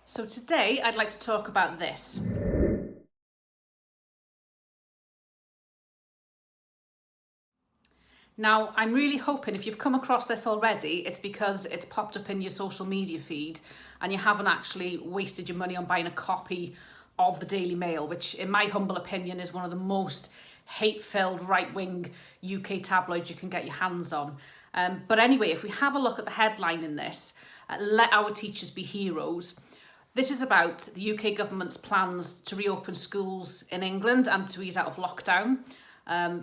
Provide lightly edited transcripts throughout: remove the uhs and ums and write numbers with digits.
So today I'd like to talk about this. Now, I'm really hoping if you've come across this already, it's because it's popped up in your social media feed and you haven't actually wasted your money on buying a copy of the Daily Mail, which in my humble opinion is one of the most hate-filled right-wing UK tabloids you can get your hands on. But anyway, if we have a look at the headline in this, let our teachers be heroes. This is about the UK government's plans to reopen schools in England and to ease out of lockdown.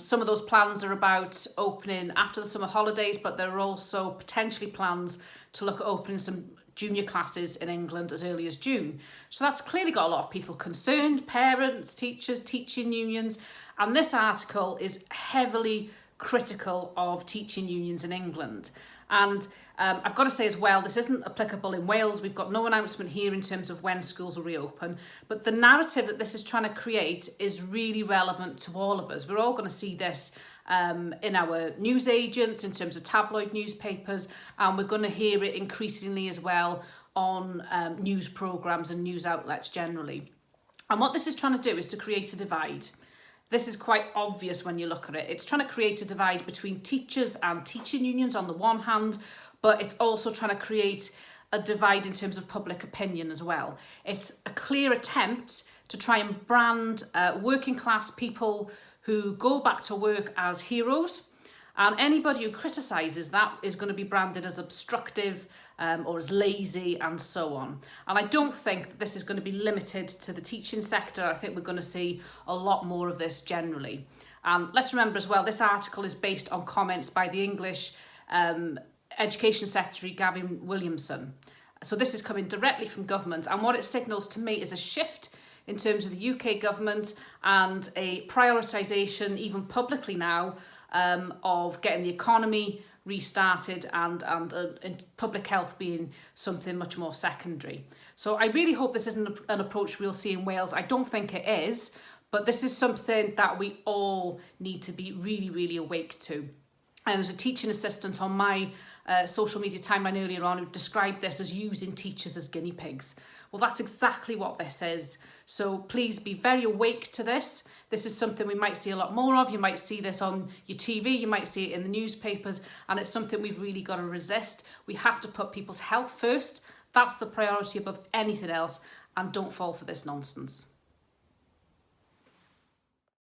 Some of those plans are about opening after the summer holidays, but there are also potentially plans to look at opening some junior classes in England as early as June. So that's clearly got a lot of people concerned, parents, teachers, teaching unions, and this article is heavily critical of teaching unions in England. And I've got to say as well, this isn't applicable in Wales. We've got no announcement here in terms of when schools will reopen. But the narrative that this is trying to create is really relevant to all of us. We're all going to see this in our news agents, in terms of tabloid newspapers, and we're going to hear it increasingly as well on news programmes and news outlets generally. And what this is trying to do is to create a divide. This is quite obvious when you look at it. It's trying to create a divide between teachers and teaching unions on the one hand, but it's also trying to create a divide in terms of public opinion as well. It's a clear attempt to try and brand working class people who go back to work as heroes, and anybody who criticises that is going to be branded as obstructive or as lazy and so on. And I don't think that this is going to be limited to the teaching sector. I think we're going to see a lot more of this generally. Let's remember as well, this article is based on comments by the English Education Secretary Gavin Williamson. So this is coming directly from government, and what it signals to me is a shift in terms of the UK government and a prioritisation, even publicly now, of getting the economy restarted and public health being something much more secondary. So I really hope this isn't an approach we'll see in Wales. I don't think it is, but this is something that we all need to be really, really awake to. I was a teaching assistant on my social media timeline earlier on who described this as using teachers as guinea pigs. Well, that's exactly what this is. So please be very awake to this. This is something we might see a lot more of. You might see this on your TV, you might see it in the newspapers, and it's something we've really got to resist. We have to put people's health first. That's the priority above anything else, and don't fall for this nonsense.